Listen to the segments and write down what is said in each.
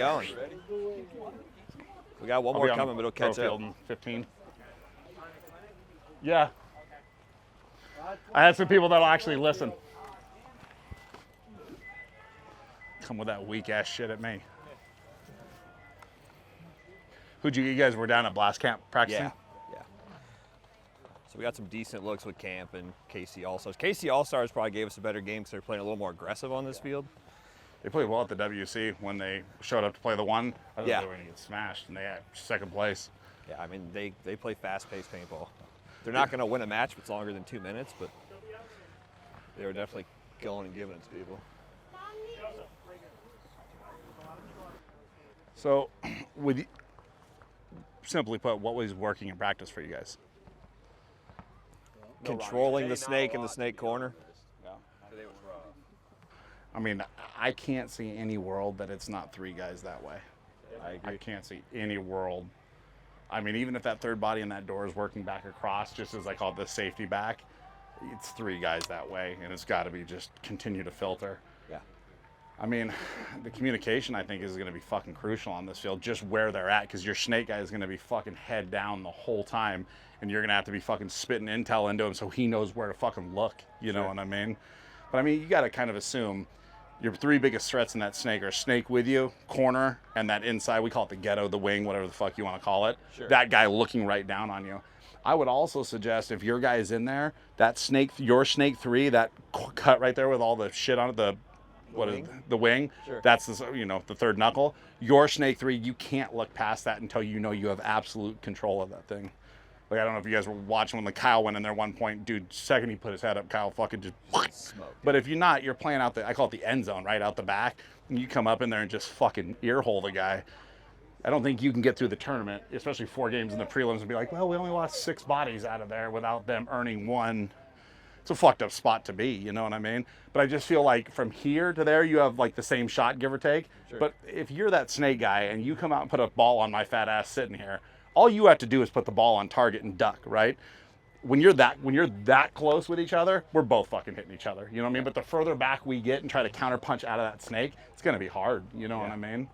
going. We got one more coming, but it'll catch up. In 15. Yeah. I had some people that'll actually listen. Come with that weak ass shit at me. You guys were down at Blast Camp practicing? Yeah. So we got some decent looks with Camp and KC All-Stars. KC All-Stars probably gave us a better game because they're playing a little more aggressive on this field. They played well at the WC when they showed up to play the one. I thought Yeah. they were going to get smashed, and they had second place. Yeah, I mean, they play fast-paced paintball. They're not going to win a match if it's longer than 2 minutes, but they were definitely going and giving it to people. So, simply put, what was working in practice for you guys? Controlling the snake in the snake corner. I mean, I can't see any world that it's not three guys that way. I can't see any world. I mean, even if that third body in that door is working back across, just as I call it the safety back, it's three guys that way, and it's got to be just continue to filter. Yeah. I mean, the communication, I think, is going to be fucking crucial on this field, just where they're at, because your snake guy is going to be fucking head down the whole time, and you're going to have to be fucking spitting intel into him so he knows where to fucking look, you know what I mean? But, I mean, you got to kind of assume your three biggest threats in that snake are snake with you, corner, and that inside, we call it the ghetto, the wing, whatever the fuck you want to call it. Sure. That guy looking right down on you. I would also suggest if your guy's in there, that snake, your snake 3, that cut right there with all the shit on it, the wing, Sure. that's the third knuckle. Your snake 3, you can't look past that until you know you have absolute control of that thing. Like, I don't know if you guys were watching when the Kyle went in there one point, dude, second he put his head up, Kyle fucking just smoked. But if you're not, you're playing out I call it the end zone, right out the back, and you come up in there and just fucking earhole the guy. I don't think you can get through the tournament, especially 4 games in the prelims, and be like, well, we only lost 6 bodies out of there without them earning 1. It's a fucked up spot to be, you know what I mean? But I just feel like from here to there, you have like the same shot, give or take. Sure. But if you're that snake guy and you come out and put a ball on my fat ass sitting here, all you have to do is put the ball on target and duck, right? When you're that close with each other, we're both fucking hitting each other, you know what I mean? But the further back we get and try to counter punch out of that snake, it's gonna be hard, you know what I mean?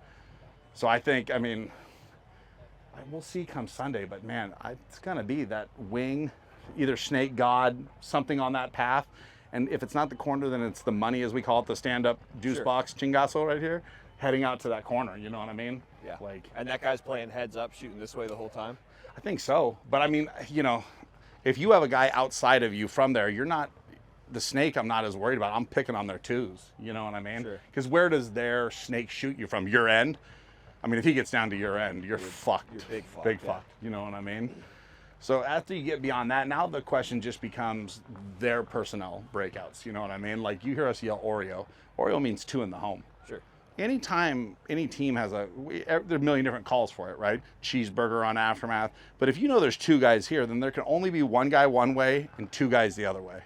So I think, I mean, we'll see come Sunday, but man, it's gonna be that wing, either snake god, something on that path. And if it's not the corner, then it's the money, as we call it, the stand-up juice box chingazo right here, heading out to that corner, you know what I mean? Yeah. Like, and that guy's playing heads up, shooting this way the whole time? I think so. But I mean, if you have a guy outside of you from there, you're not, the snake I'm not as worried about. I'm picking on their 2s, you know what I mean? Sure. Because where does their snake shoot you from? Your end? I mean, if he gets down to your end, you're fucked. You're big fucked. Big fucked, you know what I mean? So after you get beyond that, now the question just becomes their personnel breakouts, you know what I mean? Like, you hear us yell Oreo. Oreo means 2 in the home. Sure. Anytime any team has there are a million different calls for it, right? Cheeseburger on Aftermath. But if you know there's 2 guys here, then there can only be 1 guy one way and 2 guys the other way.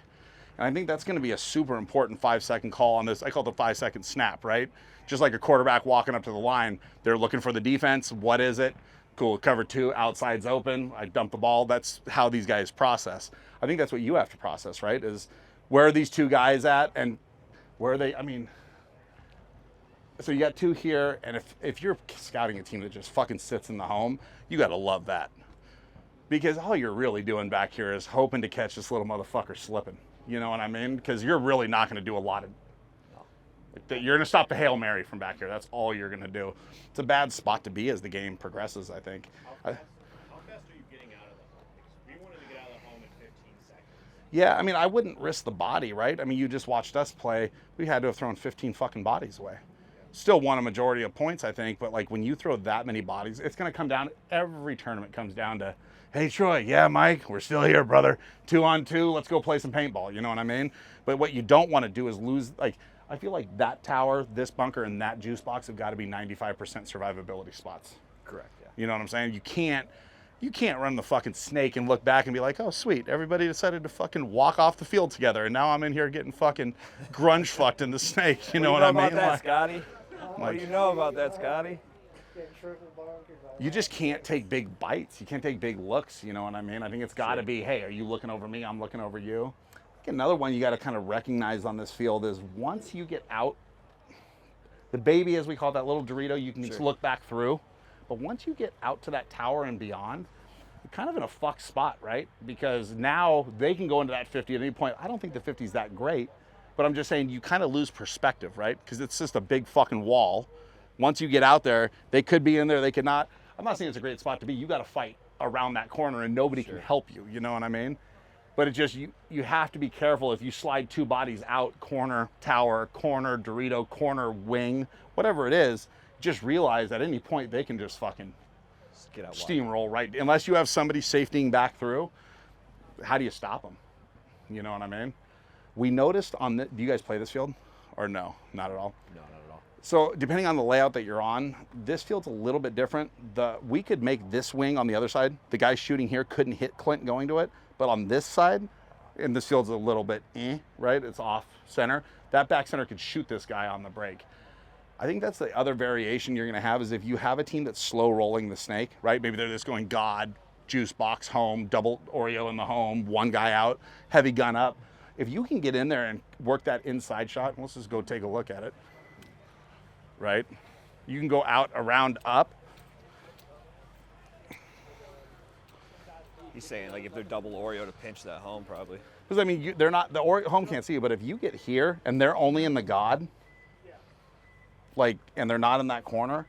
And I think that's going to be a super important 5-second call on this. I call it the 5-second snap, right? Just like a quarterback walking up to the line, they're looking for the defense. What is it? Cool, cover 2, outside's open, I dump the ball. That's how these guys process. I think that's what you have to process, right? Is where are these 2 guys at and where are they? I mean, so you got 2 here, and if you're scouting a team that just fucking sits in the home, you got to love that. Because all you're really doing back here is hoping to catch this little motherfucker slipping. You know what I mean? Because you're really not going to do a lot of... You're going to stop the Hail Mary from back here. That's all you're going to do. It's a bad spot to be as the game progresses, I think. How fast are you getting out of the home? Because we wanted to get out of the home in 15 seconds. Yeah, I mean, I wouldn't risk the body, right? I mean, you just watched us play. We had to have thrown 15 fucking bodies away. Still won a majority of points, I think, but like when you throw that many bodies, it's going to come down, every tournament comes down to, hey, Troy, yeah, Mike, we're still here, brother. 2-on-2, let's go play some paintball, you know what I mean? But what you don't want to do is lose, like, I feel like that tower, this bunker, and that juice box have got to be 95% survivability spots. Correct, yeah. You know what I'm saying? You can't run the fucking snake and look back and be like, oh, sweet, everybody decided to fucking walk off the field together, and now I'm in here getting fucking grunge fucked in the snake. You know what I mean? What do you know about that, Scotty? What do you know about that, Scotty? You just can't take big bites. You can't take big looks, you know what I mean? I think it's got to be, hey, are you looking over me? I'm looking over you. I think another one you got to kind of recognize on this field is once you get out The baby, as we call it, that little Dorito, you can just Sure. look back through. But once you get out to that tower and beyond, you're kind of in a fucked spot, right? Because now they can go into that 50 at any point. I don't think the 50 is that great, but I'm just saying you kind of lose perspective, right? Because it's just a big fucking wall. Once you get out there, they could be in there, they could not. I'm not saying it's a great spot to be. You got to fight around that corner and nobody can help you, you know what I mean? But it just, you have to be careful if you slide two bodies out, corner, tower, corner, Dorito, corner, wing, whatever it is, just realize at any point they can just fucking Just get out wide. steamroll right. Unless you have somebody safetying back through, how do you stop them? You know what I mean? We noticed on the, do you guys play this field? Or no, not at all? No, not at all. So depending on the layout that you're on, this field's a little bit different. We could make this wing on the other side. The guy shooting here couldn't hit Clint going to it, but on this side, and this field's a little bit right? It's off center. That back center could shoot this guy on the break. I think that's the other variation you're gonna have is if you have a team that's slow rolling the snake, right? Maybe they're just going God, juice box home, double Oreo in the home, one guy out, heavy gun up. If you can get in there and work that inside shot, let's just go take a look at it. Right? You can go out, around, up. He's saying like if they're double Oreo to pinch that home probably. Because I mean, they're not, the home can't see you, but if you get here and they're only in the God, like, and they're not in that corner,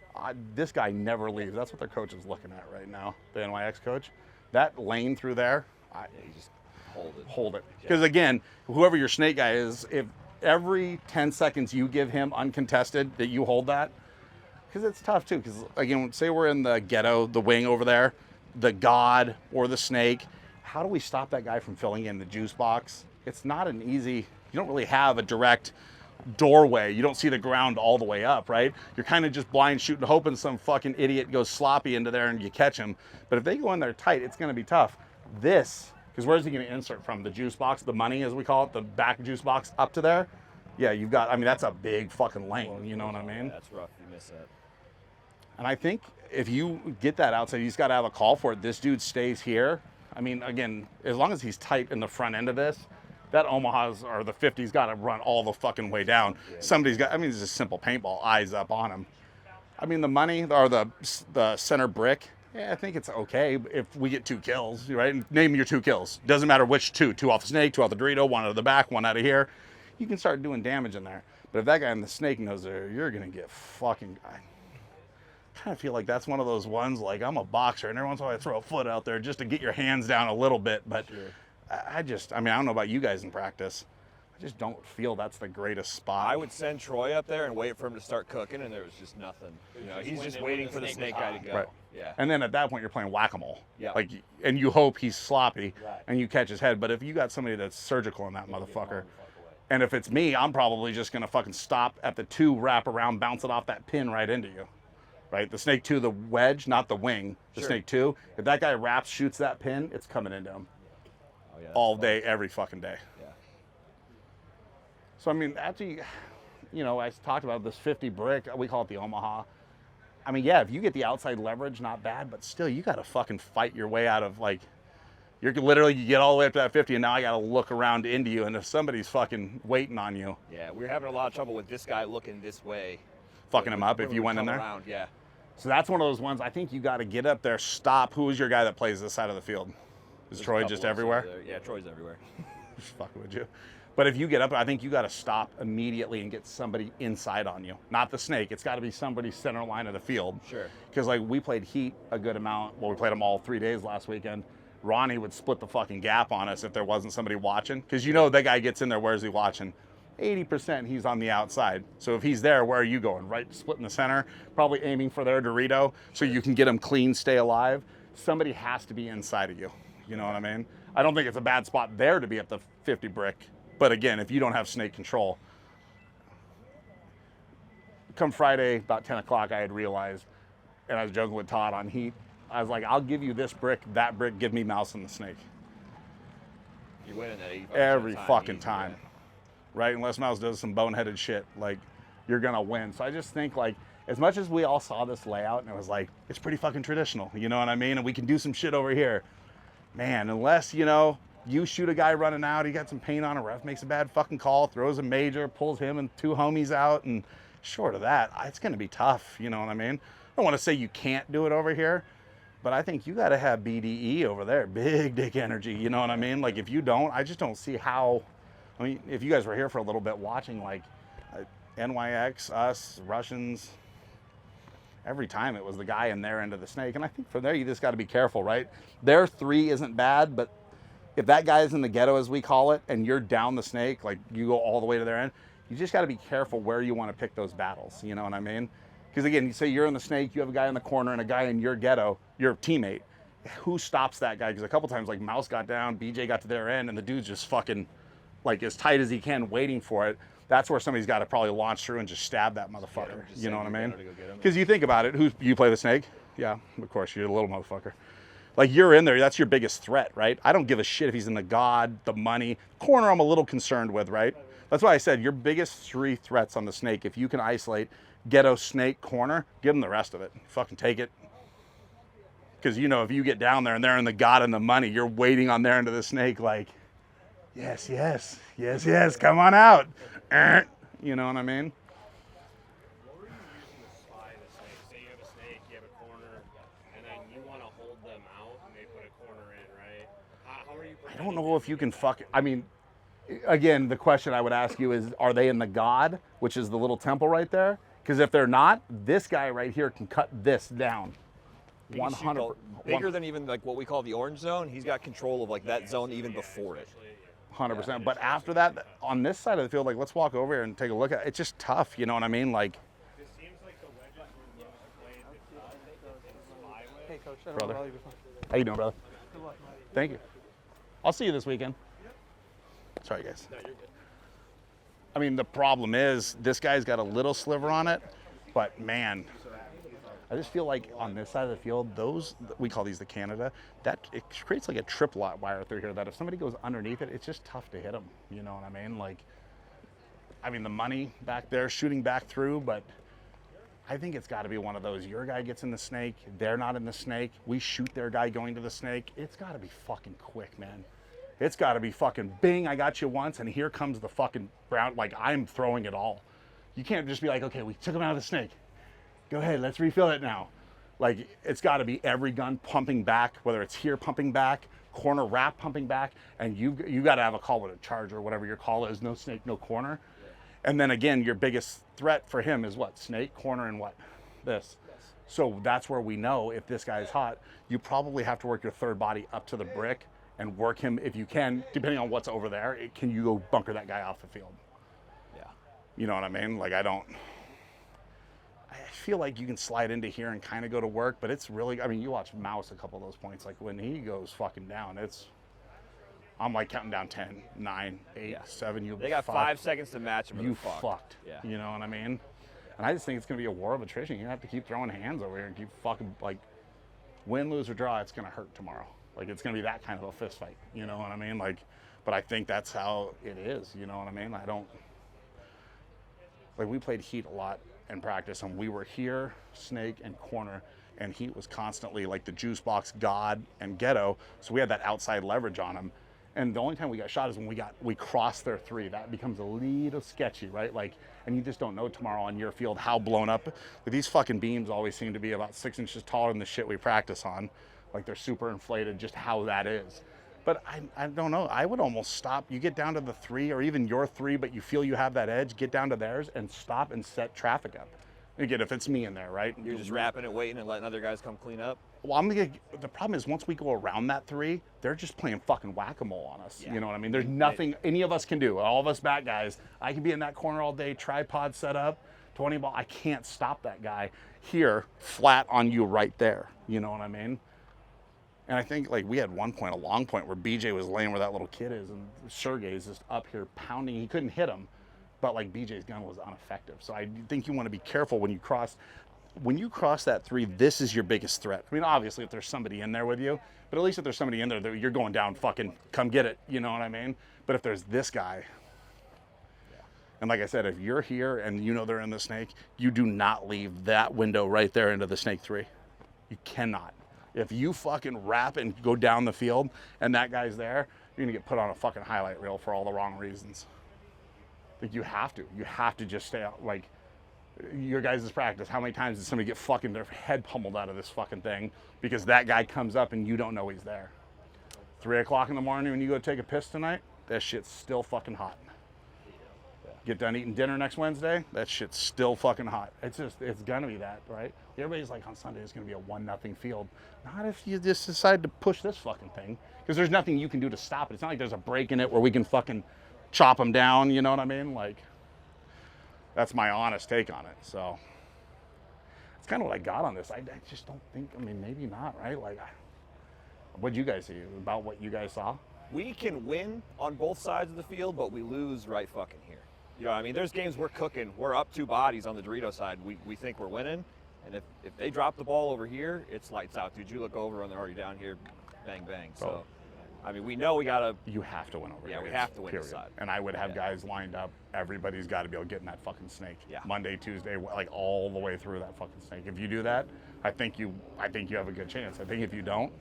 this guy never leaves. That's what their coach is looking at right now, the NYX coach. That lane through there, Yeah, you just hold it. hold it. Because again, whoever your snake guy is, if every 10 seconds you give him uncontested that you hold that, because it's tough too. Because again, say we're in the ghetto, the wing over there, the God or the snake, how do we stop that guy from filling in the juice box? It's not an easy, you don't really have a direct doorway. You don't see the ground all the way up, right? You're kind of just blind shooting, hoping some fucking idiot goes sloppy into there and you catch him. But if they go in there tight, it's going to be tough. This, because where's he going to insert from? The juice box, the money as we call it, the back juice box up to there? Yeah, you've got, I mean, that's a big fucking lane, you know what I mean? That's rough. You miss that. And I think if you get that outside, you just got to have a call for it. This dude stays here. I mean, again, as long as he's tight in the front end of this, that Omaha's or the 50's got to run all the fucking way down. Somebody's got, I mean, it's just simple paintball, eyes up on him. I mean, the money or the center brick, yeah, I think it's okay if we get 2 kills, right? Name your 2 kills. Doesn't matter which 2. 2 off the snake, 2 off the Dorito, 1 out of the back, 1 out of here. You can start doing damage in there. But if that guy in the snake knows there, you're going to get fucking... I kind of feel like that's one of those ones, like I'm a boxer and every once in a while I throw a foot out there just to get your hands down a little bit. But I mean, I don't know about you guys in practice. I just don't feel that's the greatest spot. I would send Troy up there and wait for him to start cooking, and there was just nothing. You know, he's just waiting for the snake guy to go. Right. Yeah. And then at that point, you're playing whack-a-mole. Yeah. Like, and you hope he's sloppy Right. and you catch his head. But if you got somebody that's surgical in that motherfucker, and if it's me, I'm probably just going to fucking stop at the 2, wrap around, bounce it off that pin right into you. Right? The snake 2, the wedge, not the wing. The Sure. snake 2, if that guy wraps, shoots that pin, it's coming into him. Oh, yeah, All day, every fucking day. Yeah. So, I mean, actually, you know, I talked about this 50 brick, we call it the Omaha. I mean, yeah, if you get the outside leverage, not bad, but still, you got to fucking fight your way out of, like, you're literally, you get all the way up to that 50, and now I got to look around into you, and if somebody's fucking waiting on you, Yeah, we were having a lot of trouble with this guy looking this way. fucking him up When if we you would went in come there. Around, yeah. So that's one of those ones, I think you got to get up there, stop. Who is your guy that plays this side of the field? Is There's a Troy couple just of us everywhere? over there. Yeah, Troy's everywhere. Just fucking with you. But if you get up, I think you got to stop immediately and get somebody inside on you. Not the snake. It's got to be somebody center line of the field. Sure. Because like we played Heat a good amount. Well, we played them all 3 days last weekend. Ronnie would split the fucking gap on us if there wasn't somebody watching. Because you know that guy gets in there, where's he watching? 80% he's on the outside. So if he's there, where are you going? Right, split in the center, probably aiming for their Dorito so you can get him clean, stay alive. Somebody has to be inside of you. You know what I mean? I don't think it's a bad spot there to be at the 50 brick. But again, if you don't have snake control. Come Friday, about 10 o'clock, I had realized, and I was joking with Todd on Heat, I was like, I'll give you this brick, that brick, give me mouse and the snake. You're winning that 85% Every of the fucking easy, time. yeah. Right? Unless Mouse does some boneheaded shit, like, you're gonna win. So I just think, like, as much as we all saw this layout and it was like, it's pretty fucking traditional, you know what I mean? And we can do some shit over here. Man, unless, you know, you shoot a guy running out, he got some paint on, a ref makes a bad fucking call, throws a major, pulls him and 2 homies out, and Short of that, it's going to be tough. You know what I mean? I don't want to say you can't do it over here, but I think you got to have BDE over there, big dick energy. You know what I mean? Like if you don't, I just don't see how. I mean, if you guys were here for a little bit watching, like NYX, us, Russians, every time it was the guy in their end of the snake. And I think from there, you just got to be careful, right? Their 3 isn't bad, but if that guy's in the ghetto, as we call it, and you're down the snake, like you go all the way to their end, you just got to be careful where you want to pick those battles. You know what I mean? Because again, you say you're in the snake, you have a guy in the corner and a guy in your ghetto, your teammate. Who stops that guy? Because a couple times, like Mouse got down, BJ got to their end, and the dude's just fucking like as tight as he can, waiting for it. That's where somebody's got to probably launch through and just stab that motherfucker. You know what I mean? Because you think about it, you play the snake? Yeah, of course, you're a little motherfucker. Like you're in there, that's your biggest threat, right? I don't give a shit if he's in the God, the money. Corner I'm a little concerned with, right? That's why I said your biggest 3 threats on the snake, if you can isolate ghetto, snake, corner, give them the rest of it. Fucking take it. Because you know, if you get down there and they're in the God and the money, you're waiting on their end of the snake like, yes, yes, yes, yes, come on out. You know what I mean? What were you using to spy the snake? Say you have a snake, you have a corner, and then you want to hold them out, and they put a corner in, right? How are you? I don't know if you can I mean, again, the question I would ask you is, are they in the God, which is the little temple right there? Because if they're not, this guy right here can cut this down. 100 bigger than even like what we call the orange zone. He's got control of like that zone even before it. 100%. But after that, on this side of the field, like let's walk over here and take a look at it. It's just tough, you know what I mean? Like, It seems like the wedges were most played the spy with. Hey, Coach. brother, how you doing, brother? Good luck, man. Thank you. I'll see you this weekend. Sorry, guys. No, you're good. I mean, the problem is this guy's got a little sliver on it, but man, I just feel like on this side of the field, those, we call these the Canada, that it creates like a triplet wire through here that if somebody goes underneath it, it's just tough to hit them. You know what I mean? Like, I mean, the money back there shooting back through, but I think it's got to be one of those. Your guy gets in the snake, they're not in the snake, we shoot their guy going to the snake. It's got to be fucking quick, man. It's got to be fucking bing, I got you once, and here comes the fucking brown, like I'm throwing it all. You can't just be like, okay, we took him out of the snake. Go ahead, let's refill it now. Like, it's got to be every gun pumping back, whether it's here pumping back, corner wrap pumping back, and you got to have a call with a charge or whatever your call is, no snake, no corner. And then again, your biggest threat for him is what? Snake, corner, and what? This. So that's where we know if this guy's hot, you probably have to work your third body up to the brick and work him, if you can, depending on what's over there, can you go bunker that guy off the field? Yeah. You know what I mean? Like, I feel like you can slide into here and kind of go to work, but it's really, I mean, you watch Mouse a couple of those points, like when he goes fucking down, I'm like counting down 10, 9, 8, 7, They got 5 seconds to match him. You fucked. Yeah. You know what I mean? And I just think it's going to be a war of attrition. You have to keep throwing hands over here and keep fucking, like, win, lose, or draw, it's going to hurt tomorrow. Like, it's going to be that kind of a fist fight. You know what I mean? Like, but I think that's how it is. You know what I mean? Like, we played Heat a lot in practice, and we were here, snake, and corner, and Heat was constantly like the juice box, God, and ghetto, so we had that outside leverage on him. And the only time we got shot is when we crossed their 3. That becomes a little sketchy, right? Like, and you just don't know tomorrow on your field how blown up. Like, these fucking beams always seem to be about 6 inches taller than the shit we practice on. Like, they're super inflated, just how that is. But I don't know. I would almost stop. You get down to the 3 or even your 3, but you feel you have that edge, get down to theirs and stop and set traffic up. Again, if it's me in there, right? You're just wrapping it, waiting, and letting other guys come clean up. Well, the problem is once we go around that 3, they're just playing fucking whack-a-mole on us. Yeah. You know what I mean? There's nothing any of us can do. All of us back guys, I can be in that corner all day, tripod set up, 20 ball. I can't stop that guy here flat on you right there. You know what I mean? And I think, like, we had one point, a long point, where BJ was laying where that little kid is, and Sergey's just up here pounding. He couldn't hit him, but, like, BJ's gun was ineffective. So I think you want to be careful when you cross. When you cross that 3, this is your biggest threat. I mean, obviously, if there's somebody in there with you, but at least if there's somebody in there, you're going down fucking come get it. You know what I mean? But if there's this guy, and like I said, if you're here and you know they're in the snake, you do not leave that window right there into the snake 3. You cannot. If you fucking wrap and go down the field and that guy's there, you're gonna get put on a fucking highlight reel for all the wrong reasons. Like, you have to just stay out. Like, your guys' practice, how many times did somebody get fucking their head pummeled out of this fucking thing because that guy comes up and you don't know he's there? 3 o'clock in the morning when you go take a piss tonight, that shit's still fucking hot. Get done eating dinner next Wednesday, that shit's still fucking hot. It's gonna be that, right? Everybody's like, on Sunday it's gonna be a 1-0 field. Not if you just decide to push this fucking thing, because there's nothing you can do to stop it. It's not like there's a break in it where we can fucking chop them down, you know what I mean? Like, that's my honest take on it. So it's kind of what I got on this. I just don't think, I mean, maybe not, right? Like, what'd you guys see about what you guys saw? We can win on both sides of the field, but we lose right fucking here. You know, I mean, there's games we're cooking. We're up 2 bodies on the Dorito side. We think we're winning. And if they drop the ball over here, it's lights out. Dude, you look over and they're already down here, bang, bang. So, I mean, we know we got to. You have to win over here. Yeah, we have to win period. this side. And I would have guys lined up. Everybody's got to be able to get in that fucking snake. Yeah. Monday, Tuesday, like all the way through that fucking snake. If you do that, I think you have a good chance. I think if you don't,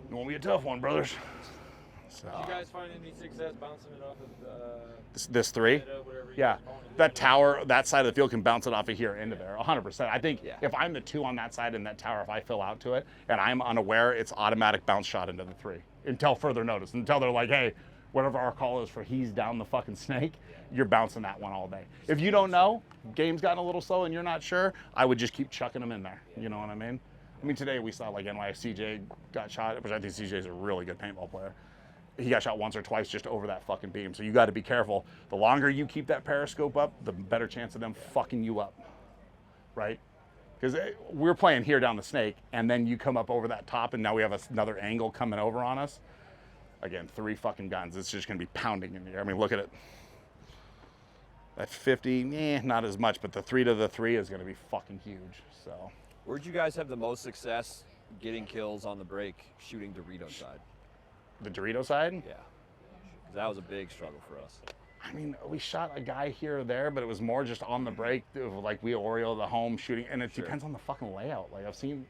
it won't be a tough one, brothers. So. Did you guys find any success bouncing it off of this 3? Yeah, that tower, that side of the field can bounce it off of here into there, 100%. I think if I'm the 2 on that side in that tower, if I fill out to it and I'm unaware, it's automatic bounce shot into the 3 until further notice. Until they're like, hey, whatever our call is for he's down the fucking snake, you're bouncing that one all day. If you don't know, game's gotten a little slow and you're not sure, I would just keep chucking them in there. You know what I mean? I mean, today we saw like CJ got shot, which I think CJ's a really good paintball player. He got shot once or twice just over that fucking beam. So you got to be careful. The longer you keep that periscope up, the better chance of them fucking you up, right? Because we're playing here down the snake, and then you come up over that top, and now we have another angle coming over on us. Again, 3 fucking guns. It's just going to be pounding in the air. I mean, look at it. That 50, not as much, but the 3 to the 3 is going to be fucking huge. So. Where'd you guys have the most success getting kills on the break shooting Dorito side? The Dorito side? Yeah. 'Cause that was a big struggle for us. I mean, we shot a guy here or there, but it was more just on the break. Like we Oreo the home shooting, and it depends on the fucking layout. Like I've seen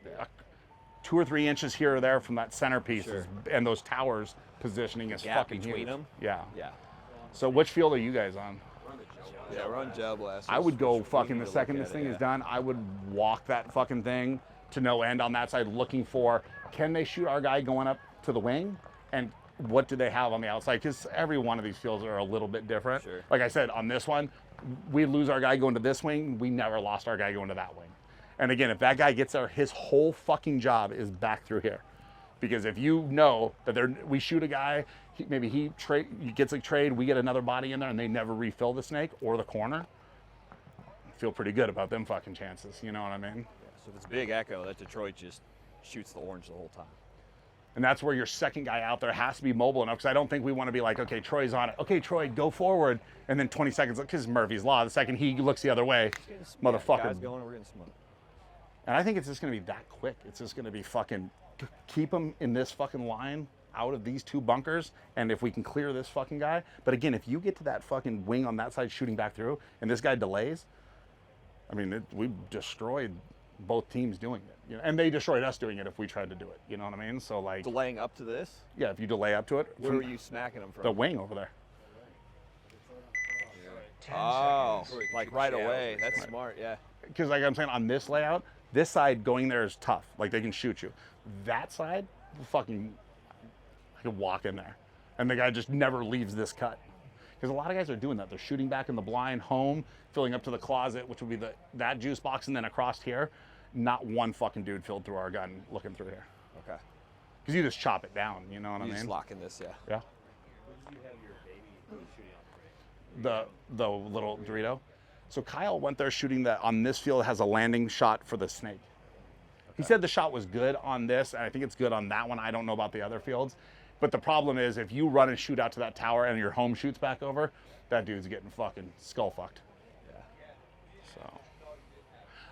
2 or 3 inches here or there from that centerpiece, and those towers positioning is fucking between huge. them. Yeah. Yeah. So which field are you guys on? Yeah, we're on gel blast. I would go fucking the second this thing is done. I would walk that fucking thing to no end on that side, looking for can they shoot our guy going up to the wing. And what do they have on the outside? Because every one of these fields are a little bit different. Sure. Like I said, on this one, we lose our guy going to this wing. We never lost our guy going to that wing. And again, if that guy gets there, his whole fucking job is back through here. Because if you know that we shoot a guy, maybe he gets a trade, we get another body in there, and they never refill the snake or the corner, I feel pretty good about them fucking chances. You know what I mean? Yeah, so if it's big echo, that Detroit just shoots the orange the whole time. And that's where your second guy out there has to be mobile enough, because I don't think we want to be like, okay, Troy's on it. Okay, Troy, go forward. And then 20 seconds, because Murphy's Law, the second he looks the other way, motherfucker. Guys going, we're getting smoked. And I think it's just going to be that quick. It's just going to be fucking, keep them in this fucking line out of these 2 bunkers. And if we can clear this fucking guy. But again, if you get to that fucking wing on that side shooting back through, and this guy delays, I mean, we destroyed both teams doing it. You know, and they destroyed us doing it if we tried to do it. You know what I mean? So like Delaying up to this? Yeah, if you delay up to it. Where were you smacking them from? The wing over there. Oh, like right away. That's smart, yeah. Because like I'm saying, on this layout, this side going there is tough. Like they can shoot you. That side, fucking, I can walk in there. And the guy just never leaves this cut. Because a lot of guys are doing that. They're shooting back in the blind, home, filling up to the closet, which would be that juice box, and then across here. Not one fucking dude filled through our gun looking through here. Okay. Because you just chop it down, you know what I mean? You just lock in this, yeah. Yeah. The little Dorito. So Kyle went there shooting that on this field, has a landing shot for the snake. He said the shot was good on this, and I think it's good on that one. I don't know about the other fields. But the problem is if you run and shoot out to that tower and your home shoots back over, that dude's getting fucking skull fucked. Yeah. So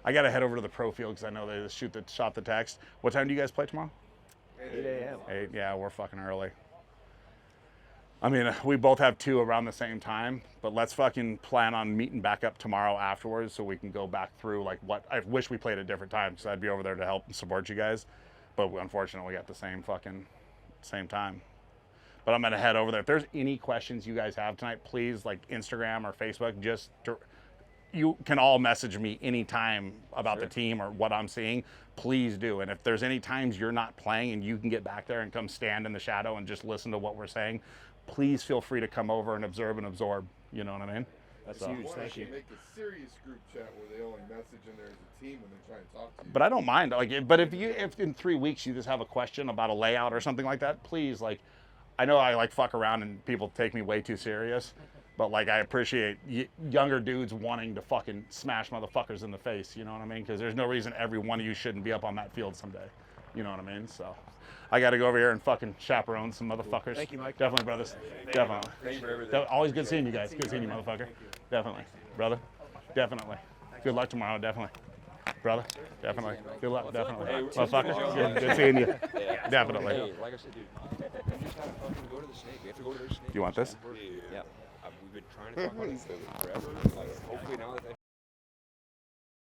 I got to head over to the pro field because I know they shot the text. What time do you guys play tomorrow? 8 a.m. 8, yeah, we're fucking early. I mean, we both have 2 around the same time, but let's fucking plan on meeting back up tomorrow afterwards so we can go back through like what I wish we played at different times because I'd be over there to help and support you guys. But unfortunately, we got the same time. But I'm gonna head over there. If there's any questions you guys have tonight, please like Instagram or Facebook, just you can all message me anytime about the team or what I'm seeing. Please do. And if there's any times you're not playing and you can get back there and come stand in the shadow and just listen to what we're saying, please feel free to come over and observe and absorb. You know what I mean? That's So. huge. Thank you. Make a serious group chat where they only message in there as a team when they try and talk to you. But I don't mind. Like, but if in 3 weeks you just have a question about a layout or something like that, please, like, I know I like fuck around and people take me way too serious, but like I appreciate younger dudes wanting to fucking smash motherfuckers in the face. You know what I mean? Because there's no reason every one of you shouldn't be up on that field someday. You know what I mean? So I got to go over here and fucking chaperone some motherfuckers. Thank you, Mike. Definitely, brothers. Definitely. Thank you for everything. Always good seeing you guys. Good seeing you, motherfucker. Definitely, brother. Definitely. Good luck tomorrow. Definitely. Brother, definitely. Good luck, definitely. Motherfucker, good seeing you. Definitely. Hey, like I said, dude, we just gotta fucking go to the snake. We have to go to their snake. You want this? Yeah. We've been trying to talk about this forever. Like, hopefully now that